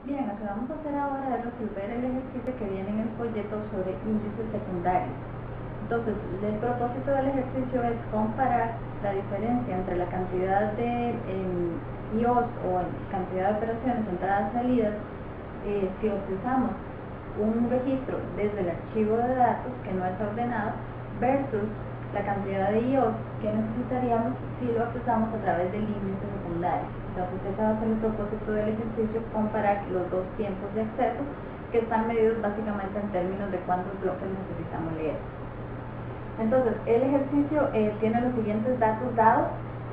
Bien, lo que vamos a hacer ahora es resolver el ejercicio que viene en el folleto sobre índices secundarios. Entonces, el propósito del ejercicio es comparar la diferencia entre la cantidad de IOs o cantidad de operaciones entradas y salidas si utilizamos un registro desde el archivo de datos que no está ordenado versus la cantidad de IOs que necesitaríamos si lo accesamos a través del índice secundario. Entonces, ese va a ser el propósito del ejercicio, comparar los dos tiempos de acceso que están medidos básicamente en términos de cuántos bloques necesitamos leer. Entonces, el ejercicio tiene los siguientes datos dados.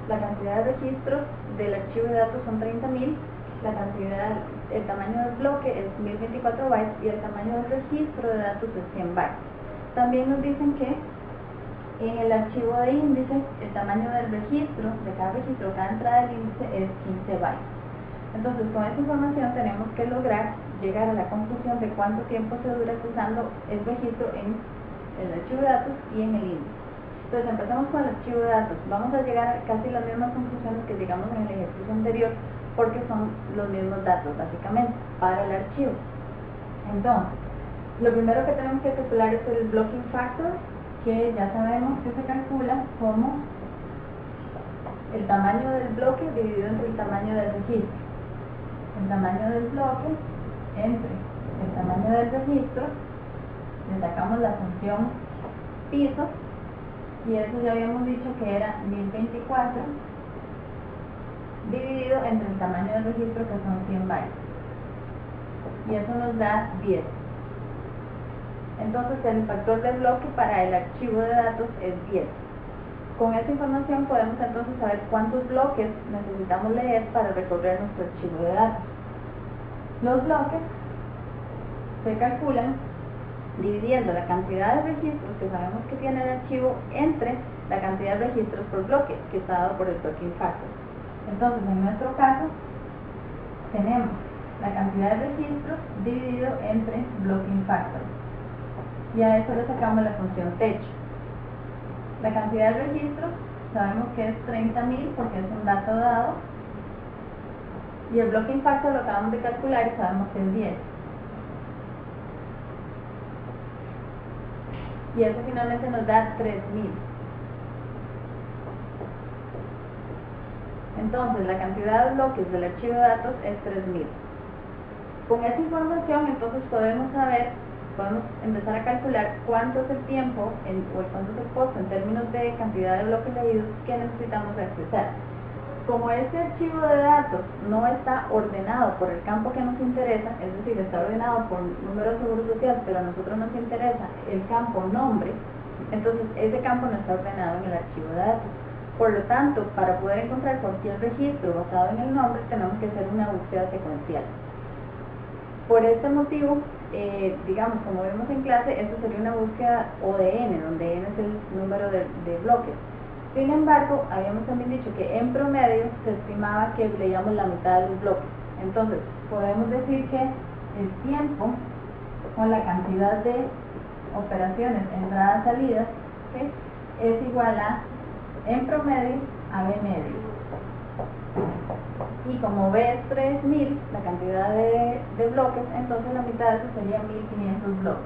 La cantidad de registros del archivo de datos son 30.000, el tamaño del bloque es 1024 bytes y el tamaño del registro de datos es 100 bytes. También nos dicen que en el archivo de índice, el tamaño del registro, de cada registro, cada entrada del índice es 15 bytes. Entonces, con esta información tenemos que lograr llegar a la conclusión de cuánto tiempo se dura usando el registro en el archivo de datos y en el índice. Entonces, empezamos con el archivo de datos. Vamos a llegar a casi las mismas conclusiones que llegamos en el ejercicio anterior, porque son los mismos datos, básicamente, para el archivo. Entonces, lo primero que tenemos que calcular es el blocking factor, que ya sabemos que se calcula como el tamaño del bloque dividido entre el tamaño del registro. El tamaño del bloque entre el tamaño del registro, le sacamos la función piso, y eso ya habíamos dicho que era 1024 dividido entre el tamaño del registro, que son 100 bytes, y eso nos da 10. Entonces, el factor de bloque para el archivo de datos es 10. Con esta información podemos entonces saber cuántos bloques necesitamos leer para recorrer nuestro archivo de datos. Los bloques se calculan dividiendo la cantidad de registros que sabemos que tiene el archivo entre la cantidad de registros por bloque, que está dado por el blocking factor. Entonces, en nuestro caso, tenemos la cantidad de registros dividido entre blocking factor, y a eso le sacamos la función techo. La cantidad de registros sabemos que es 30.000 porque es un dato dado, y el blocking factor lo acabamos de calcular y sabemos que es 10. Y eso finalmente nos da 3.000. Entonces, la cantidad de bloques del archivo de datos es 3.000. Con esa información, entonces podemos empezar a calcular cuánto es el tiempo o cuánto es el costo en términos de cantidad de bloques leídos que necesitamos accesar. Como este archivo de datos no está ordenado por el campo que nos interesa, es decir, está ordenado por número de seguro social, pero a nosotros nos interesa el campo nombre, entonces ese campo no está ordenado en el archivo de datos. Por lo tanto, para poder encontrar cualquier registro basado en el nombre, tenemos que hacer una búsqueda secuencial. Por este motivo, digamos, como vemos en clase, esto sería una búsqueda ODN, donde N es el número de bloques. Sin embargo, habíamos también dicho que en promedio se estimaba que leíamos la mitad de los bloques. Entonces, podemos decir que el tiempo o la cantidad de operaciones entradas-salidas, ¿sí?, es igual a, en promedio, a B medio. Y como B es 3.000, la cantidad de bloques, entonces la mitad de eso sería 1.500 bloques.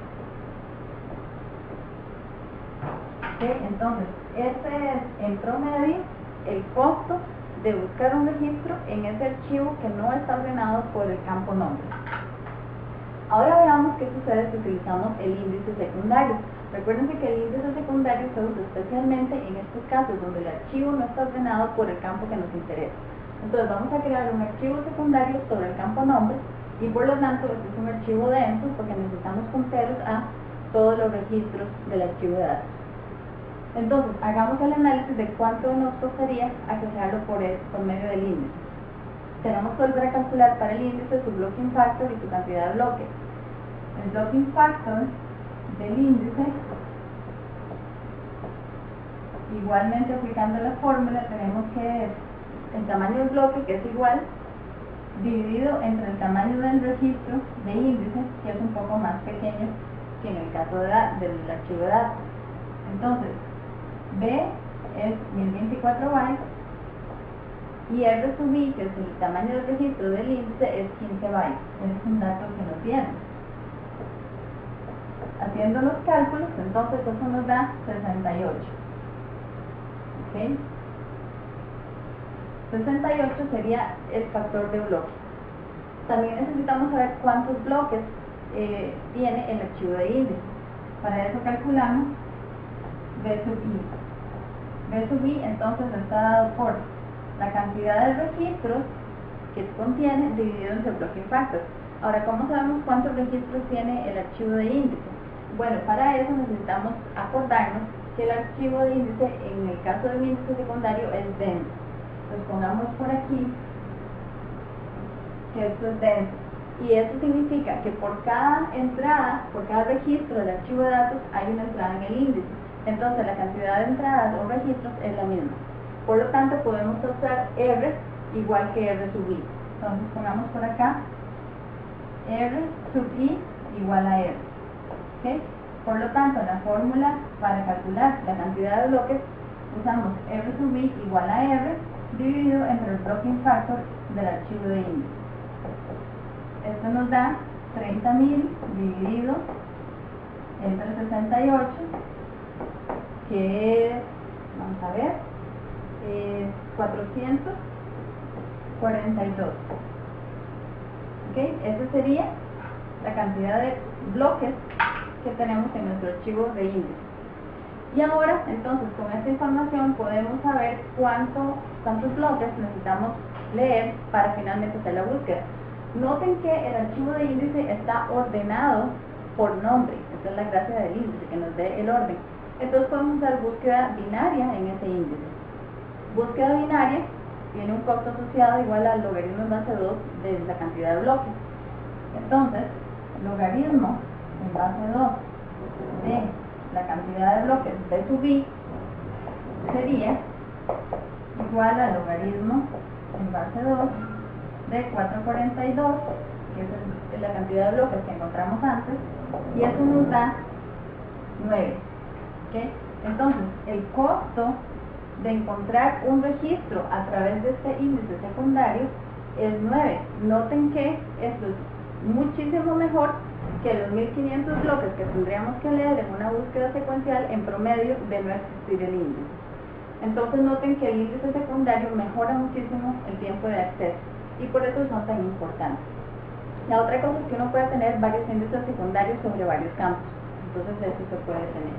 ¿Sí? Entonces, este es en promedio el costo de buscar un registro en ese archivo que no está ordenado por el campo nombre. Ahora veamos qué sucede si utilizamos el índice secundario. Recuerden que el índice secundario se usa especialmente en estos casos donde el archivo no está ordenado por el campo que nos interesa. Entonces vamos a crear un archivo secundario sobre el campo nombre, y por lo tanto este es un archivo denso porque necesitamos punteros a todos los registros del archivo de datos. Entonces, hagamos el análisis de cuánto nos costaría accesarlo por medio del índice. Tenemos que volver a calcular para el índice su blocking factor y su cantidad de bloques. El blocking factor del índice, igualmente aplicando la fórmula, tenemos que el tamaño del bloque, que es igual, dividido entre el tamaño del registro de índice, que es un poco más pequeño que en el caso del archivo de datos. Entonces, B es 1024 bytes, y R sub I, que es el tamaño del registro del índice es 15 bytes. Ese es un dato que nos viene. Haciendo los cálculos, entonces eso nos da 68. ¿Ok? 68 sería el factor de bloque. También necesitamos saber cuántos bloques tiene el archivo de índice. Para eso calculamos B sub I. B sub I entonces está dado por la cantidad de registros que contiene dividido entre blocking factors. Ahora, ¿cómo sabemos cuántos registros tiene el archivo de índice? Bueno, para eso necesitamos acordarnos que el archivo de índice, en el caso de un índice secundario, es denso. Entonces pongamos por aquí que esto es denso. Y eso significa que por cada entrada, por cada registro del archivo de datos, hay una entrada en el índice. Entonces la cantidad de entradas o registros es la misma. Por lo tanto, podemos usar R igual que R sub I. Entonces pongamos por acá R sub I igual a R. ¿Okay? Por lo tanto, la fórmula para calcular la cantidad de bloques usamos R sub I igual a R dividido entre el blocking factor del archivo de índice. Esto nos da 30.000 dividido entre 68, que es, vamos a ver, 442. ¿Ok? Esa sería la cantidad de bloques que tenemos en nuestro archivo de índice. Y ahora, entonces, con esta información podemos saber cuántos bloques necesitamos leer para finalmente hacer la búsqueda. Noten que el archivo de índice está ordenado por nombre. Esa es la gracia del índice, que nos dé el orden. Entonces podemos hacer búsqueda binaria en ese índice. Búsqueda binaria tiene un costo asociado igual al logaritmo en base 2 de la cantidad de bloques. Entonces, logaritmo en base 2 de la cantidad de bloques B sub I sería igual al logaritmo en base 2 de 442, que es la cantidad de bloques que encontramos antes, y eso nos da 9. ¿Okay? Entonces, el costo de encontrar un registro a través de este índice secundario es 9. Noten que esto es muchísimo mejor que los 1500 bloques que tendríamos que leer en una búsqueda secuencial en promedio de no existir el índice. Entonces noten que el índice secundario mejora muchísimo el tiempo de acceso y por eso son tan importantes. La otra cosa es que uno puede tener varios índices secundarios sobre varios campos, entonces eso se puede tener.